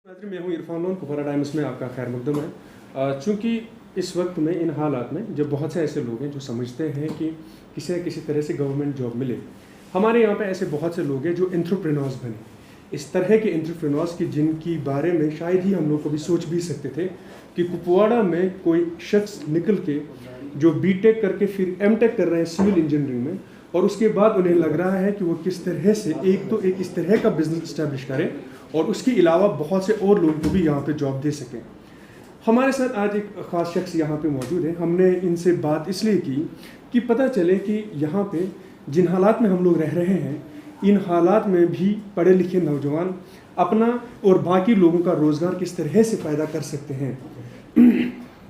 नाज़रीन, मैं हूँ इरफान लोन। कुपवाड़ा टाइम्स में आपका खैर मकदम है। चूँकि इस वक्त में इन हालात में जब बहुत से ऐसे लोग हैं जो समझते हैं कि किसी न किसी तरह से गवर्नमेंट जॉब मिले, हमारे यहाँ पे ऐसे बहुत से लोग हैं जो एंटरप्रेन्योर्स बने। इस तरह के एंटरप्रेन्योर्स की जिनकी बारे में शायद ही हम लोग कभी सोच भी सकते थे कि कुपवाड़ा में कोई शख्स निकल के जो बीटेक करके फिर एमटेक कर रहे हैं सिविल इंजीनियरिंग में, और उसके बाद उन्हें लग रहा है कि वो किस तरह से एक इस तरह का बिजनेस इस्टेब्लिश करें और उसके अलावा बहुत से और लोगों को भी यहाँ पे जॉब दे सकें। हमारे साथ आज एक ख़ास शख्स यहाँ पे मौजूद है। हमने इनसे बात इसलिए की कि पता चले कि यहाँ पे जिन हालात में हम लोग रह रहे हैं, इन हालात में भी पढ़े लिखे नौजवान अपना और बाकी लोगों का रोज़गार किस तरह से पैदा कर सकते हैं।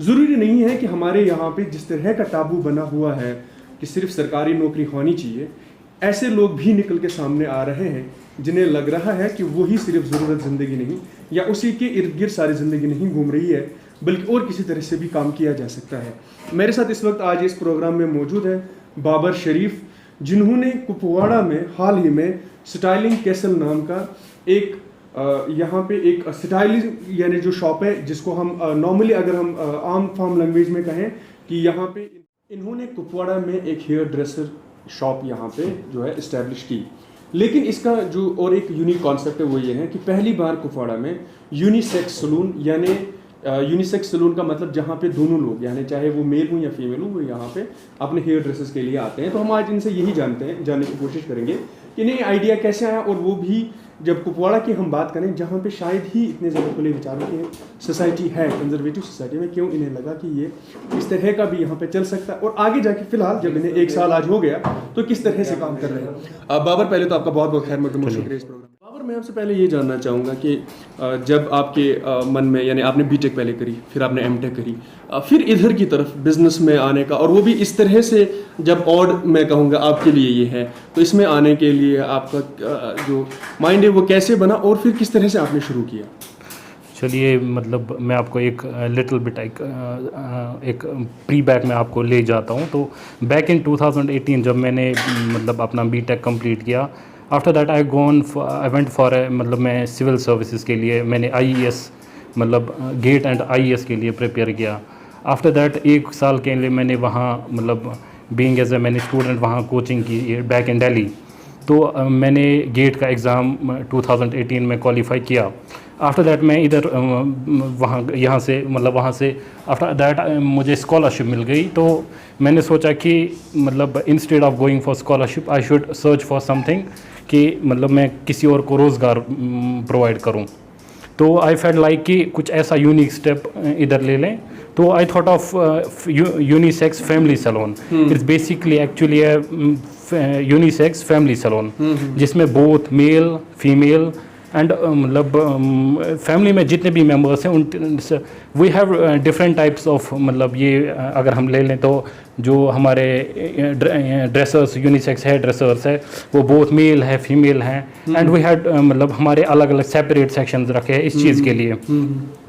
ज़रूरी नहीं है कि हमारे यहाँ पे जिस तरह का टाबू बना हुआ है कि सिर्फ सरकारी नौकरी होनी चाहिए, ऐसे लोग भी निकल के सामने आ रहे हैं जिन्हें लग रहा है कि वही सिर्फ ज़रूरत ज़िंदगी नहीं या उसी के इर्द गिर्द सारी ज़िंदगी नहीं घूम रही है, बल्कि और किसी तरह से भी काम किया जा सकता है। मेरे साथ इस वक्त आज इस प्रोग्राम में मौजूद है बाबर शरीफ, जिन्होंने कुपवाड़ा में हाल ही में स्टाइलिंग कैसल नाम का एक यहाँ पे एक स्टाइलिंग यानी जो शॉप है, जिसको हम नॉर्मली अगर हम आम फार्म लैंग्वेज में कहें कि यहाँ पे इन्होंने कुपवाड़ा में एक हेयर ड्रेसर शॉप यहाँ पे जो है इस्टेब्लिश की। लेकिन इसका जो और एक यूनिक कॉन्सेप्ट है वो ये है कि पहली बार कुपवाड़ा में यूनिसेक्स सलून, यानी यूनिसेक्स सलून का मतलब जहाँ पे दोनों लोग यानी चाहे वो मेल हो या फीमेल हो, वो यहाँ पे अपने हेयर ड्रेसेस के लिए आते हैं। तो हम आज इनसे यही जानने की कोशिश करेंगे कि इन्हें आइडिया कैसे आया, और वो भी जब कुपवाड़ा की हम बात करें जहाँ पे शायद ही इतने ज़्यादा खुले विचारों की सोसाइटी है, कंजर्वेटिव सोसाइटी में, क्यों इन्हें लगा कि ये इस तरह का भी यहाँ पे चल सकता है, और आगे जाके फिलहाल जब इन्हें 1 साल आज हो गया तो किस तरह से काम कर रहे हैं। बाबर, पहले तो आपका बहुत बहुत खैर मकदम, शुक्रिया इस प्रोग्राम। बाबर, मैं आपसे पहले ये जानना चाहूँगा कि जब आपके मन में, यानी आपने बीटेक पहले करी, फिर आपने एमटेक करी, फिर इधर की तरफ बिजनेस में आने का, और वो भी इस तरह से जब और मैं कहूँगा आपके लिए ये है, तो इसमें आने के लिए आपका जो माइंड है वो कैसे बना और फिर किस तरह से आपने शुरू किया? चलिए, मतलब मैं आपको एक लिटिल बिट एक प्री बैक में आपको ले जाता हूँ। तो बैक इन 2018 जब मैंने मतलब अपना बीटेक कंप्लीट किया, after that I went for मतलब मैं सिविल सर्विसेज के लिए मैंने आईएएस मतलब गेट एंड आईएएस के लिए प्रिपेयर किया। आफ्टर दैट 1 साल के लिए मैंने वहाँ मतलब बीइंग एज ए मैंने स्टूडेंट वहाँ कोचिंग की बैक इन दिल्ली। तो मैंने गेट का एग्ज़ाम 2018 में क्वालिफाई किया। आफ्टर दैट मैं इधर यहाँ से आफ्टर दैट मुझे स्कॉलरशिप मिल गई। तो मैंने सोचा कि मतलब instead of going for scholarship I should search for something कि मतलब मैं किसी और को रोज़गार प्रोवाइड करूँ। तो आई फेल्ट लाइक कि कुछ ऐसा यूनिक स्टेप इधर ले लें। तो I thought of unisex family salon. It's basically actually unisex family salon, जिसमें बोथ मेल फीमेल एंड मतलब फैमिली में जितने भी मेंबर्स हैं उन we have different types of, मतलब ये अगर हम ले लें तो जो हमारे ड्रेसर्स यूनिसेक्स है ड्रेसर्स है वो बोथ मेल है फीमेल हैं, एंड वी हैड मतलब हमारे अलग अलग सेपरेट सेक्शंस रखे हैं इस चीज़ के लिए।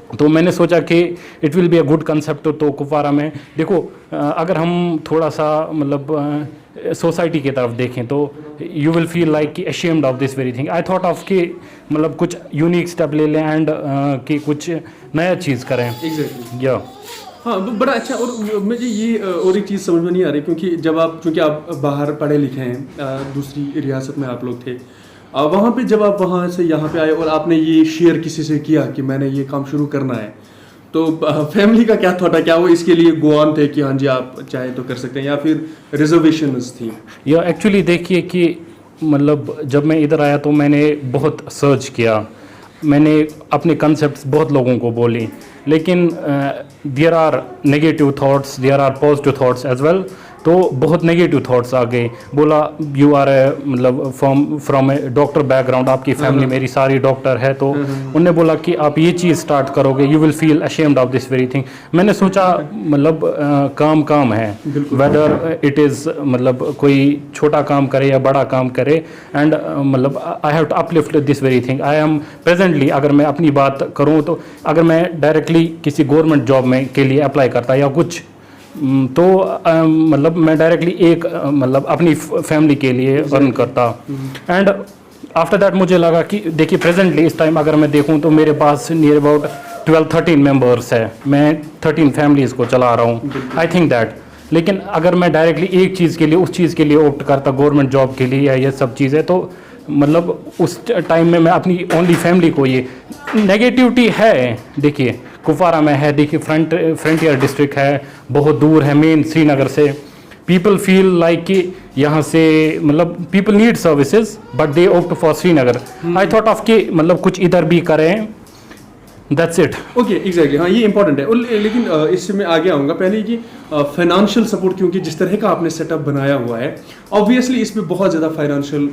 तो मैंने सोचा कि it will be a good concept. तो कुपवाड़ा में देखो, अगर हम थोड़ा सा मतलब सोसाइटी की तरफ देखें तो यू विल फील लाइक कि ashamed of this very thing. I thought of कि मतलब कुछ यूनिक स्टेप ले लें एंड कि कुछ नया चीज़ करें। एग्जैक्टली, या हाँ, बड़ा अच्छा। और मुझे ये और एक चीज़ समझ में नहीं आ रही, क्योंकि चूँकि आप बाहर पढ़े लिखे हैं, दूसरी रियासत में आप लोग थे, वहाँ पे जब आप वहाँ से यहाँ पे आए और आपने ये शेयर किसी से किया कि मैंने ये काम शुरू करना है, तो फैमिली का क्या थॉट है? क्या वो इसके लिए गो ऑन थे कि हाँ जी आप चाहे तो कर सकते हैं, या फिर रिजर्वेशंस थी? या एक्चुअली देखिए कि मतलब जब मैं इधर आया तो मैंने बहुत सर्च किया, मैंने अपने कंसेप्ट्स बहुत लोगों को बोली, लेकिन there are negative thoughts, there are positive thoughts as well. तो बहुत नेगेटिव थॉट्स आ गए। बोला यू आर मतलब फ्रॉम ए डॉक्टर बैकग्राउंड, आपकी फैमिली मेरी सारी डॉक्टर है, तो उनने बोला कि आप ये चीज़ स्टार्ट करोगे you will feel ashamed of this very thing. मैंने सोचा मतलब काम है, वेदर इट इज़ मतलब कोई छोटा काम करे या बड़ा काम करे, एंड मतलब I have to uplift this very thing. I am presently, अगर मैं अपनी बात करूँ तो अगर मैं डायरेक्टली किसी गवर्नमेंट जॉब में के लिए अप्लाई करता या कुछ, तो मतलब मैं डायरेक्टली एक मतलब अपनी फैमिली के लिए अर्न करता, एंड आफ्टर दैट मुझे लगा कि देखिए प्रेजेंटली इस टाइम अगर मैं देखूं तो मेरे पास नियर अबाउट 12-13 मेंबर्स है, मैं 13 फैमिलीज़ को चला रहा हूँ, आई थिंक दैट। लेकिन अगर मैं डायरेक्टली एक चीज़ के लिए उस चीज़ के लिए ऑप्ट करता गवर्नमेंट जॉब के लिए या ये सब चीज़ें, तो मतलब उस टाइम में मैं अपनी ओनली फैमिली को ये नेगेटिविटी है। देखिए कुपवारा में है, देखिए फ्रंटियर डिस्ट्रिक्ट है, बहुत दूर है मेन श्रीनगर से। पीपल फील लाइक कि यहाँ से मतलब people need services but they opt for Srinagar. I thought of कि मतलब कुछ इधर भी करें, दैट्स इट। ओके, एग्जैक्टली, हाँ ये इंपॉर्टेंट है। लेकिन इससे मैं आगे आऊँगा। पहले कि फाइनेंशियल सपोर्ट, क्योंकि जिस तरह का आपने सेटअप बनाया हुआ है, ऑब्वियसली इसमें बहुत ज़्यादा फाइनेंशियल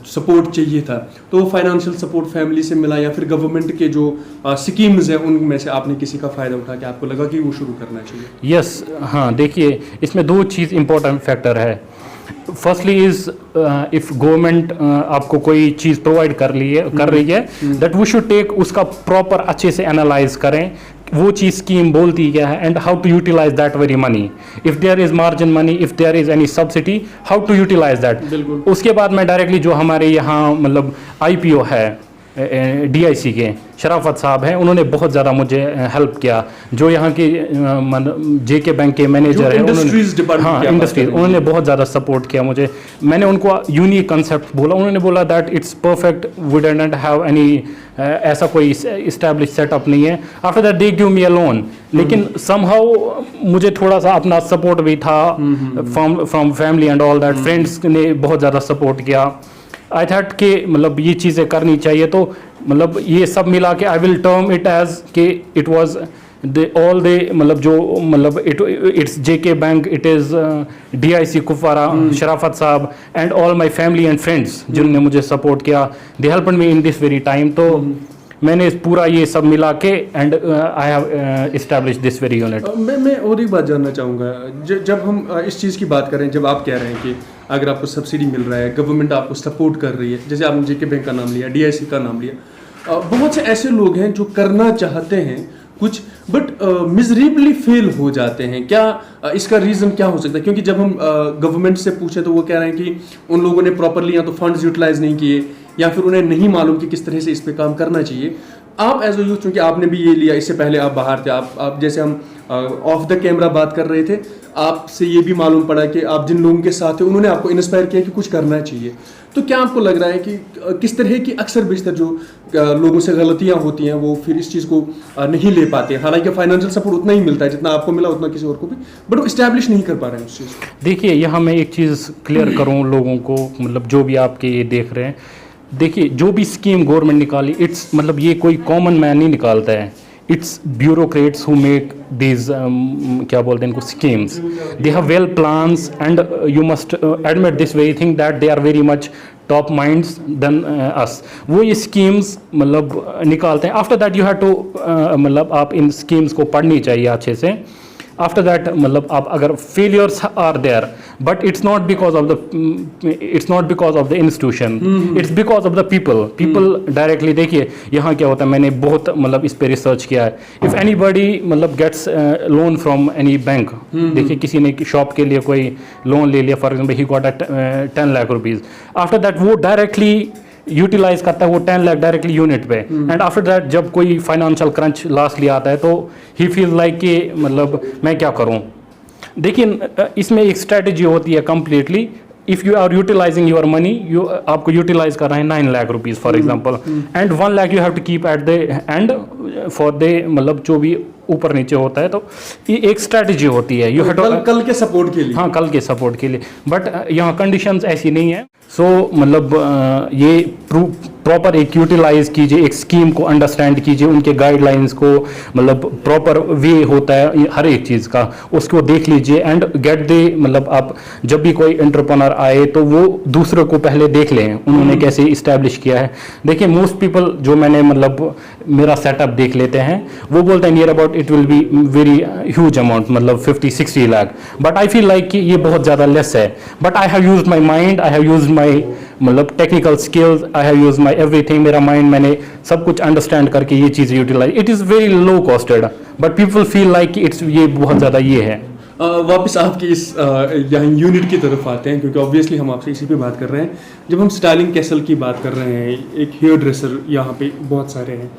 सपोर्ट चाहिए था, तो वो फाइनेंशियल सपोर्ट फैमिली से मिला या फिर गवर्नमेंट के जो स्कीम्स हैं उनमें से आपने किसी का फ़ायदा उठा के आपको लगा कि वो शुरू करना चाहिए? यस, हाँ देखिए इसमें दो चीज़ इंपॉर्टेंट फैक्टर है। फर्स्टली इज इफ गवर्नमेंट आपको कोई चीज़ प्रोवाइड कर रही है दैट वी शुड टेक उसका प्रॉपर अच्छे से एनालाइज करें वो चीज़ स्कीम बोलती क्या है and how to utilise that very money. If there is margin money, if there is any subsidy, how to utilise that. उसके बाद मैं डायरेक्टली जो हमारे यहाँ मतलब IPO है DIC के शराफत साहब हैं, उन्होंने बहुत ज़्यादा मुझे हेल्प किया। जो यहाँ के JK बैंक के मैनेजर हैं, हाँ इंडस्ट्रीज, उन्होंने बहुत ज़्यादा सपोर्ट किया मुझे। मैंने उनको यूनिक कंसेप्ट बोला, उन्होंने बोला that it's perfect, we don't have any ऐसा कोई इस्टेब्लिश सेटअप नहीं है। After that they give me a loan, लेकिन समहाउ मुझे थोड़ा सा अपना सपोर्ट भी था from family and all that. Friends ने बहुत ज़्यादा सपोर्ट किया। आई थॉट कि मतलब ये चीज़ें करनी चाहिए, तो मतलब ये सब मिला के I will term it as कि इट वाज ऑल दे मतलब जो मतलब it's JK bank, it is DIC Kupwara, Sharafat sahab and all my family and friends जिन्होंने मुझे सपोर्ट किया, they helped me in this very time. तो मैंने पूरा ये सब मिला के and I have establish this very unit. मैं और एक बात जानना चाहूँगा, जब हम इस चीज़ की बात करें, जब आप कह रहे हैं कि अगर आपको सब्सिडी मिल रहा है, गवर्नमेंट आपको सपोर्ट कर रही है, जैसे आपने JK बैंक का नाम लिया, DIC का नाम लिया, बहुत से ऐसे लोग हैं जो करना चाहते हैं कुछ बट मिजरेबली फेल हो जाते हैं। क्या इसका रीज़न क्या हो सकता है? क्योंकि जब हम गवर्नमेंट से पूछे तो वो कह रहे हैं कि उन लोगों ने प्रॉपरली या तो फंड्स यूटिलाइज नहीं किए या फिर उन्हें नहीं मालूम कि किस तरह से इस पे काम करना चाहिए। आप एज अ यूथ, चूँकि आपने भी ये लिया, इससे पहले आप बाहर थे, आप जैसे हम ऑफ द कैमरा बात कर रहे थे, आपसे ये भी मालूम पड़ा कि आप जिन लोगों के साथ थे उन्होंने आपको इंस्पायर किया कि कुछ करना चाहिए। तो क्या आपको लग रहा है कि किस तरह की अक्सर बेशतर जो लोगों से गलतियां होती हैं वो फिर इस चीज़ को नहीं ले पाते हैं? हालांकि फाइनेंशियल सपोर्ट उतना ही मिलता है जितना आपको मिला, उतना किसी और को भी, बट वो इस्टेब्लिश नहीं कर पा रहे हैं उस चीज़ को। देखिए यहाँ मैं एक चीज़ क्लियर करूँ लोगों को, मतलब जो भी आपके ये देख रहे हैं, देखिए जो भी स्कीम गवर्नमेंट निकाली, इट्स मतलब ये कोई कॉमन मैन नहीं निकालता है, it's bureaucrats who make these क्या बोलते हैं इनको schemes. They have well plans and you must admit this very thing that they are very much top minds than us. वो ये स्कीम्स मतलब निकालते हैं। After that you have to मतलब आप इन स्कीम्स को पढ़नी चाहिए अच्छे से। आफ्टर दैट मतलब आप अगर failures are there, but it's not because of the institution, it's because of the people directly. देखिए यहाँ क्या होता है, मैंने बहुत मतलब इस पे रिसर्च किया है। इफ़ एनीबडी मतलब gets loan from any bank, देखिए किसी ने शॉप के लिए कोई लोन ले लिया, for example he got 10 lakh rupees, after that वो डायरेक्टली यूटिलाइज करता है वो 10 लाख डायरेक्टली यूनिट पे। एंड आफ्टर दैट जब कोई फाइनेंशियल क्रंच लास्टली आता है तो ही फील लाइक कि मतलब मैं क्या करूं। देखिए इसमें एक स्ट्रेटजी होती है completely. If you are utilising your money, आपको यूटिलाइज कर रहे हैं 9 lakh rupees for example, and 1 lakh you have to keep at the end for the मतलब जो भी ऊपर नीचे होता है। तो ये एक स्ट्रेटजी होती है, यू हैव कल के सपोर्ट के लिए। हाँ, कल के सपोर्ट के लिए, बट यहाँ कंडीशंस ऐसी नहीं है। सो मतलब ये प्रॉपर एक यूटिलाइज कीजिए, एक स्कीम को अंडरस्टैंड कीजिए, उनके गाइडलाइंस को मतलब प्रॉपर वे होता है हर एक चीज़ का, उसको देख लीजिए एंड गेट दे। मतलब आप जब भी कोई एंटरप्रेन्योर आए तो वो दूसरों को पहले देख लें उन्होंने कैसे इस्टेब्लिश किया है। देखिए मोस्ट पीपल जो मैंने मतलब मेरा सेटअप देख लेते हैं वो बोलते हैं near about it will be very huge amount, मतलब 50-60 lakh, but I feel like कि ये बहुत ज़्यादा लेस है। But I have used my mind, I have used my मतलब technical skills, I have used my everything. मेरा माइंड, मैंने सब कुछ अंडरस्टैंड करके ये चीज़ utilize. It is very low costed, but people feel like it's ये बहुत ज़्यादा ये है। वापस आपकी इस यहाँ यूनिट की तरफ आते हैं, क्योंकि ऑब्वियसली हम आपसे इसी पे बात कर रहे हैं। जब हम स्टाइलिंग कैसल की बात कर रहे हैं, एक हेयर ड्रेसर यहाँ पे बहुत सारे हैं,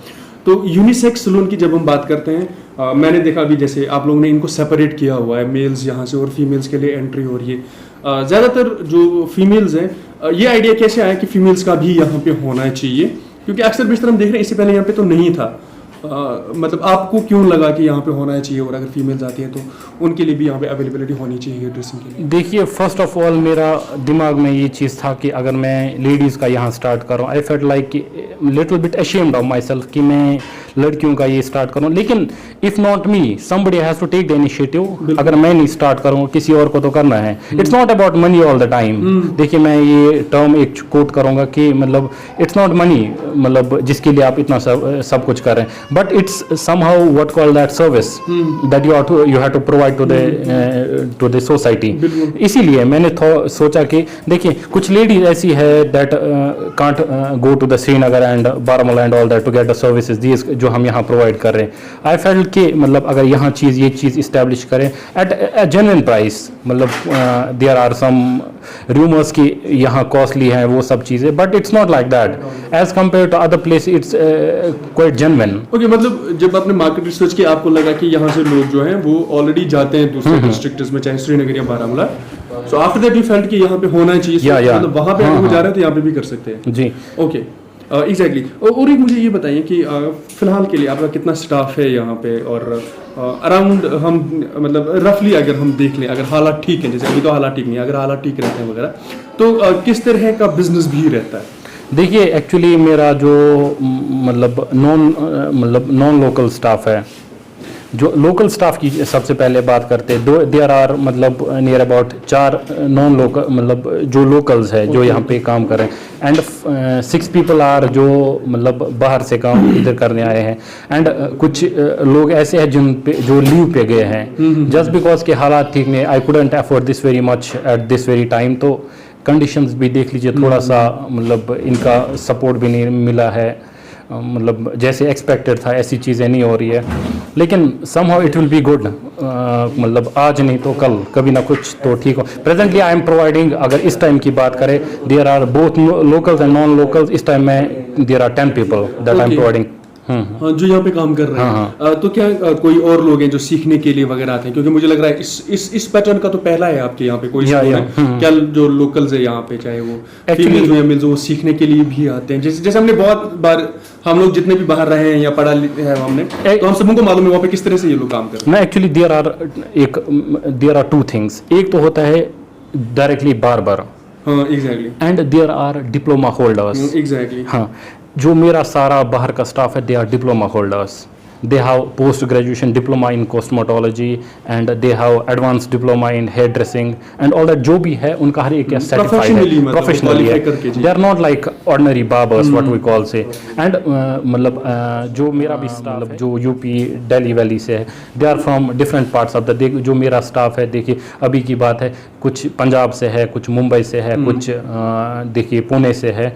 तो यूनिसेक्स सलून की जब हम बात करते हैं, मैंने देखा अभी जैसे आप लोगों ने इनको सेपरेट किया हुआ है, मेल्स यहाँ से और फीमेल्स के लिए एंट्री हो रही है। ज़्यादातर जो फीमेल्स हैं, ये आइडिया कैसे आया कि फीमेल्स का भी यहाँ पे होना चाहिए, क्योंकि अक्सर बेशतर हम देख रहे हैं इससे पहले यहाँ पे तो नहीं था। मतलब आपको क्यों लगा कि यहाँ पे होना चाहिए, और अगर फीमेल्स आती हैं तो उनके लिए भी यहाँ पे अवेलेबिलिटी होनी चाहिए हेयर ड्रेसिंग के लिए? देखिए, फर्स्ट ऑफ ऑल मेरा दिमाग में ये चीज़ था कि अगर मैं लेडीज़ का यहाँ स्टार्ट करूँ, आई फेल्ट लाइक कि little bit ashamed of myself कि मैं लड़कियों का ये स्टार्ट करूँ। लेकिन if not me, somebody has to take the initiative. अगर मैं नहीं स्टार्ट करूँ, किसी और को तो करना है। It's not about money all the time. देखिए, मैं ये टर्म एक कोट करूँगा कि मतलब इट्स नॉट मनी, मतलब जिसके लिए आप इतना सब कुछ कर रहे हैं, but it's somehow what call that service that you have to provide to the society. इसीलिए मैंने सोचा कि देखिए, कुछ लेडीज ऐसी है that can't go to the Srinagar and Baramulla and all that to get the services this जो हम यहाँ प्रोवाइड कर रहे हैं। आई फेल्ट कि मतलब अगर यहाँ ये चीज़ इस्टेब्लिश करें एट अ जेन्युइन प्राइस, मतलब देयर आर सम रूमर्स कि यहाँ कॉस्टली है वो सब चीज़ें, but it's not like that as compare to other place, it's quite genuine. Okay, मतलब जब आपने मार्केट रिसर्च किया, आपको लगा कि यहाँ से लोग जो हैं वो ऑलरेडी जाते हैं दूसरे डिस्ट्रिक्ट्स में, चाहे श्रीनगर या Baramulla, so after that you felt कि यहाँ पे होना चाहिए, मतलब वहाँ पे अगर वो जा रहे हैं तो यहाँ पे भी कर सकते हैं। जी, ओके, एग्जैक्टली। और एक मुझे ये बताइए कि फिलहाल के लिए आपका कितना स्टाफ है यहाँ पे, और अराउंड हम मतलब रफली अगर हम देख लें, अगर हालात ठीक हैं, जैसे अभी तो हालात ठीक नहीं है, अगर हालात ठीक रहते हैं वगैरह, तो किस तरह का बिजनेस भी रहता है? देखिए, एक्चुअली मेरा जो मतलब नॉन लोकल स्टाफ है, जो लोकल स्टाफ की सबसे पहले बात करते हैं, देयर आर मतलब नियर अबाउट 4 नॉन लोकल, मतलब जो लोकल्स है जो यहाँ पे काम कर रहे हैं, एंड 6 पीपल आर जो मतलब बाहर से काम इधर करने आए हैं, एंड कुछ लोग ऐसे हैं जिन पे जो लीव पे गए हैं जस्ट बिकॉज के हालात ठीक नहीं। I couldn't afford this very much at this very time, तो कंडीशंस भी देख लीजिए, थोड़ा सा मतलब इनका सपोर्ट भी नहीं मिला है, मतलब जैसे एक्सपेक्टेड था ऐसी चीज़ें नहीं हो रही है। लेकिन somehow it will be good, मतलब आज नहीं तो कल कभी ना कुछ तो ठीक हो। प्रेजेंटली आई एम प्रोवाइडिंग, अगर इस टाइम की बात करें, there are both locals and non locals. इस टाइम में there are 10 people that I am providing, हाँ, जो यहाँ पे काम कर रहे हैं। तो क्या कोई और लोग हैं जो सीखने के लिए वगैरह आते हैं? क्योंकि मुझे लग रहा है इस पैटर्न का तो पहला है आपके यहाँ पे कोई क्या जो लोकल्स है यहाँ पे, चाहे वो फीमेल हो या मेल, वो सीखने के लिए भी आते हैं। जैसे हमने बहुत बार, हम लोग जितने भी बाहर रहे हैं या पढ़ा है हमने, तो हम सबको मालूम है वहाँ पे किस तरह से ये लोग काम कर रहे हैं। मैं एक्चुअली देयर आर 2 थिंग्स। एक तो होता है डायरेक्टली बार्बर, हाँ exactly, and there are diploma holders, exactly. हाँ, जो मेरा सारा बाहर का स्टाफ है, they are diploma holders, they have post graduation diploma in cosmetology and they have advanced diploma in hair dressing and all that, जो भी है उनका हर एक certified है, professionally है, they are not like ordinary barbers what we call say। and मतलब जो मेरा भी स्टाफ है जो यूपी दिल्ली वैली से है, they are from different parts of the, जो मेरा स्टाफ है, देखिए अभी की बात है, कुछ पंजाब से है, कुछ मुंबई से है, कुछ देखिए पुणे से है,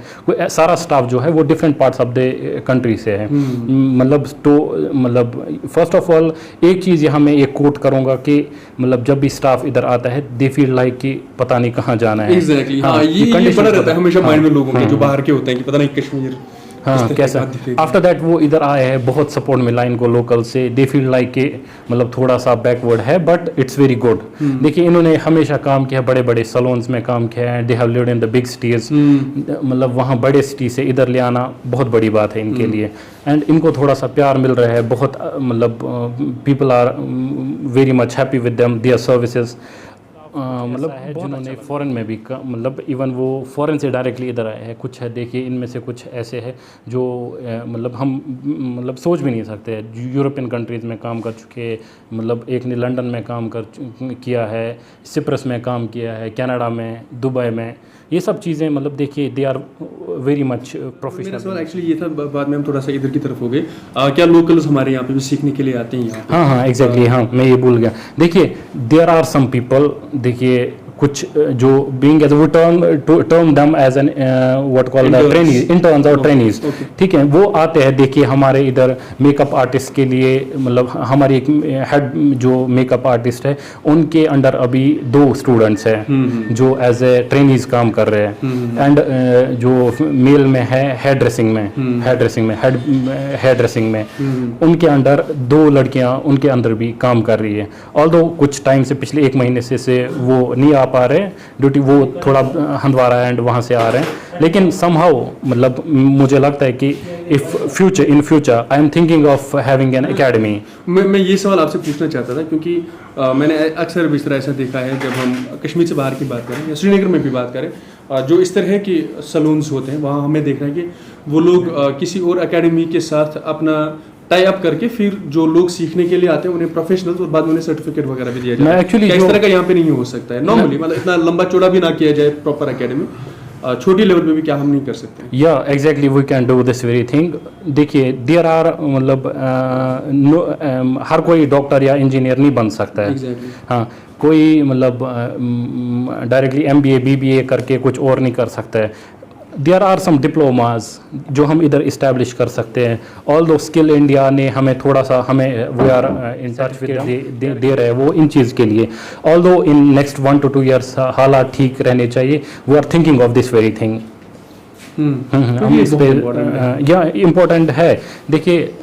सारा स्टाफ जो है वो different parts of the country से है। मतलब तो मतलब फर्स्ट ऑफ ऑल एक चीज़ यहाँ मैं एक कोट करूँगा कि मतलब जब भी स्टाफ इधर आता है, दे फील लाइक कि पता नहीं कहाँ जाना है। एग्जैक्टली, हाँ, ये बड़ा रहता है हमेशा माइंड में लोगों के जो बाहर के होते हैं कि पता नहीं कश्मीर, हाँ कैसा। आफ्टर दैट वो इधर आए हैं, बहुत सपोर्ट मिला इनको लोकल से, दे फील लाइक कि मतलब थोड़ा सा बैकवर्ड है बट इट्स वेरी गुड। देखिए इन्होंने हमेशा काम किया, बड़े बड़े सैलून्स में काम किया है, they have lived in the big cities, मतलब वहाँ बड़े सिटी से इधर ले आना बहुत बड़ी बात है इनके लिए, एंड इनको थोड़ा सा प्यार मिल रहा है, बहुत मतलब people are very much happy with them, their services. मतलब है जिन्होंने फ़ॉरेन में भी मतलब इवन वो फ़ॉरेन से डायरेक्टली इधर आए हैं, कुछ है देखिए इनमें से कुछ ऐसे हैं जो मतलब हम मतलब सोच भी नहीं सकते, यूरोपियन कंट्रीज़ में काम कर चुके, मतलब एक ने लंदन में काम किया है, सिप्रस में काम किया है, कनाडा में, दुबई में, ये सब चीज़ें मतलब देखिए they are very much professional. मेरा सवाल एक्चुअली ये था, बाद में हम थोड़ा सा इधर की तरफ हो गए, क्या लोकल्स हमारे यहाँ पे भी सीखने के लिए आते हैं यहाँ पे? हाँ एग्जैक्टली, हाँ मैं ये भूल गया। देखिए देयर आर सम पीपल, देखिए कुछ जो बीइंग एज वो term them as an what call the trainees, interns और ट्रेनीज, ठीक है, वो आते हैं। देखिए हमारे इधर मेकअप आर्टिस्ट के लिए मतलब हमारी एक हेड जो मेकअप आर्टिस्ट है उनके अंडर अभी 2 स्टूडेंट्स हैं जो एज ए ट्रेनीज काम कर रहे हैं। एंड जो मेल में है हेयर ड्रेसिंग में उनके अंडर 2 लड़कियां उनके अंदर भी काम कर रही है। ऑल्दो कुछ टाइम से पिछले 1 महीने से वो नहीं आ पा रहे ड्यूटी, वो थोड़ा हंदवारा एंड वहाँ से आ रहे हैं, लेकिन समहाउ मतलब मुझे लगता है कि in future I am thinking of having an academy. मैं ये सवाल आपसे पूछना चाहता था क्योंकि मैंने अक्सर इस तरह ऐसा देखा है जब हम कश्मीर से बाहर की बात करें या श्रीनगर में भी बात करें, जो इस तरह के सलून्स होते हैं वहाँ हमें देखना है कि वो लोग किसी और एकेडमी के साथ अपना टाई अप करके फिर जो लोग सीखने के लिए आते हैं उन्हें प्रोफेशनल्स और बाद में उन्हें सर्टिफिकेट वगैरह भी दिया जाता है। एक्चुअली इस तरह का यहाँ पे नहीं हो सकता है नॉर्मली, मतलब इतना लंबा चौड़ा भी ना किया जाए प्रॉपर एकेडमी, छोटी लेवल पे भी क्या हम नहीं कर सकते? या exactly we can do this very thing. देखिए देयर आर मतलब हर कोई डॉक्टर या इंजीनियर नहीं बन सकता है। Exactly. हाँ, कोई मतलब डायरेक्टली MBA BBA करके कुछ और नहीं कर सकता है। देयर आर सम डिप्लोमाज जो हम इधर इस्टेब्लिश कर सकते हैं। ऑल दो स्किल इंडिया ने हमें थोड़ा सा हमें वी आर इन सर्टिफिकेट दे रहे हैं वो इन चीज़ के लिए। ऑल दो इन नेक्स्ट 1 to 2 years हालात ठीक रहने चाहिए। We are thinking of this very thing. हम इस पे या इम्पोर्टेंट है। देखिए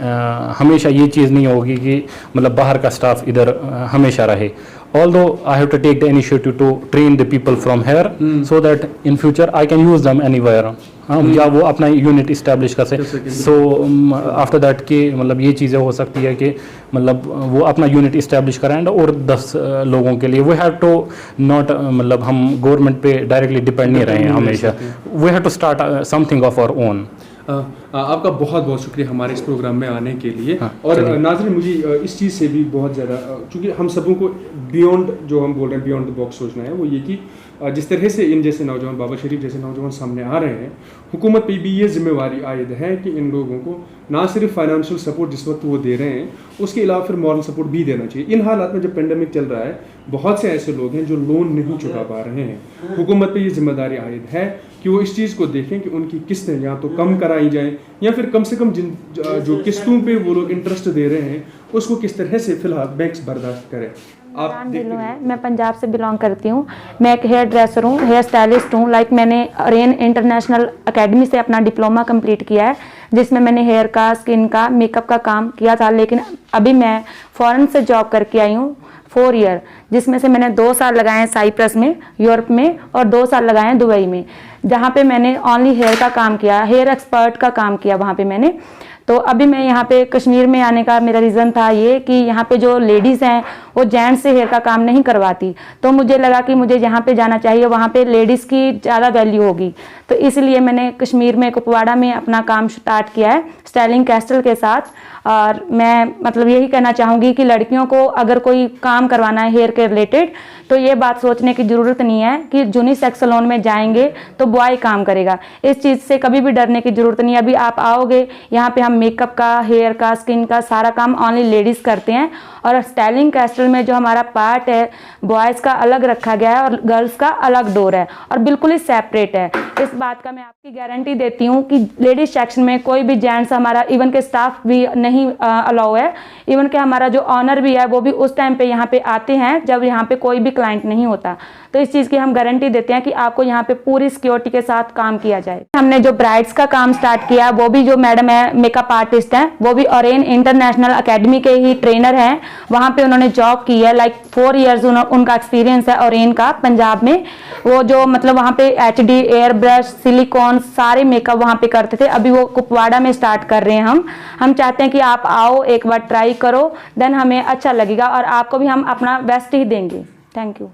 हमेशा ये चीज़ नहीं होगी कि मतलब बाहर का स्टाफ इधर हमेशा रहे। Although I have to take the initiative to train the people from here so that in future I can use them anywhere. या वो अपना यूनिट इस्टेब्लिश कर सके। सो आफ्टर दैट के मतलब ये चीज़ें हो सकती है कि मतलब वो अपना यूनिट इस्टेब्लिश करें और 10 लोगों के लिए वी हैव टू नॉट मतलब हम गवर्नमेंट पे डायरेक्टली डिपेंड नहीं रहे हैं हमेशा। We have to start something of our own. आपका बहुत बहुत शुक्रिया हमारे इस प्रोग्राम में आने के लिए। हाँ, और नाज़रीन मुझे इस चीज़ से भी बहुत ज़्यादा क्योंकि हम सबों को बियॉन्ड जो हम बोल रहे हैं बियॉन्ड द बॉक्स सोचना है, वो ये कि जिस तरह से इन जैसे नौजवान बाबा शरीफ जैसे नौजवान सामने आ रहे हैं, हुकूमत पे भी ये जिम्मेवारी आयद है कि इन लोगों को ना सिर्फ फाइनेंशियल सपोर्ट जिस वक्त वो दे रहे हैं उसके अलावा फिर मॉरल सपोर्ट भी देना चाहिए। इन हालात में जब पेंडेमिक चल रहा है बहुत से ऐसे लोग हैं जो लोन नहीं चुका पा रहे हैं। हुकूमत पे ये जिम्मेदारी आयद है कि वो इस चीज़ को देखें कि उनकी किस्तें या तो कम कराई जाएं या फिर कम से कम जिन जो किस्तों पे वो लोग इंटरेस्ट दे रहे हैं उसको किस तरह से फिलहाल बैंक्स बर्दाश्त करें। आप दिलों है, मैं पंजाब से बिलोंग करती हूँ। मैं एक हेयर ड्रेसर हूँ, हेयर स्टाइलिस्ट हूँ। मैंने रेन इंटरनेशनल एकेडमी से अपना डिप्लोमा कंप्लीट किया है जिसमें मैंने हेयर का, स्किन का, मेकअप का काम किया था। लेकिन अभी मैं फ़ॉरेन से जॉब करके आई हूँ 4 ईयर, जिसमें से मैंने 2 साल लगाए हैं साइप्रस में यूरोप में और 2 साल लगाए हैं दुबई में, जहाँ पे मैंने ओनली हेयर का काम किया, हेयर एक्सपर्ट का काम किया वहाँ पे मैंने। तो अभी मैं यहाँ पे कश्मीर में आने का मेरा रीज़न था ये कि यहाँ पे जो लेडीज़ हैं वो जेंट्स से हेयर का काम नहीं करवाती, तो मुझे लगा कि मुझे जहाँ पे जाना चाहिए वहाँ पे लेडीज़ की ज़्यादा वैल्यू होगी। तो इसलिए मैंने कश्मीर में कुपवाड़ा में अपना काम स्टार्ट किया है स्टाइलिंग कैस्टल के साथ। और मैं मतलब यही कहना चाहूँगी कि लड़कियों को अगर कोई काम करवाना है हेयर के रिलेटेड तो ये बात सोचने की ज़रूरत नहीं है कि यूनिसेक्स सैलून में जाएंगे तो बॉय काम करेगा। इस चीज़ से कभी भी डरने की ज़रूरत नहीं है। अभी आप आओगे यहाँ पे हम मेकअप का, हेयर का, स्किन का सारा काम ओनली लेडीज़ करते हैं। और स्टाइलिंग कैस्टल में जो हमारा पार्ट है बॉयज़ का अलग रखा गया है और गर्ल्स का अलग डोर है और बिल्कुल ही सेपरेट है। इस बात का मैं आपकी गारंटी देती हूँ कि लेडीज सेक्शन में कोई भी जेंट्स हमारा इवन के स्टाफ भी नहीं अलाउ है। इवन के हमारा जो ऑनर भी है वो भी उस टाइम पे यहाँ पे आते हैं जब यहाँ पे कोई भी क्लाइंट नहीं होता। तो इस चीज़ की हम गारंटी देते हैं कि आपको यहाँ पे पूरी सिक्योरिटी के साथ काम किया जाए। हमने जो ब्राइड्स का काम स्टार्ट किया वो भी जो मैडम है मेकअप आर्टिस्ट हैं वो भी ओरेन इंटरनेशनल एकेडमी के ही ट्रेनर हैं। वहाँ पे उन्होंने जॉब की है 4 ईयर्स उनका एक्सपीरियंस है ओरेन का पंजाब में। वो जो मतलब वहाँ पे HD, एयर ब्रश, सिलिकॉन सारे मेकअप वहाँ पे करते थे। अभी वो कुपवाड़ा में स्टार्ट कर रहे हैं। हम चाहते हैं कि आप आओ एक बार ट्राई करो, देन हमें अच्छा लगेगा और आपको भी हम अपना बेस्ट ही देंगे। Thank you.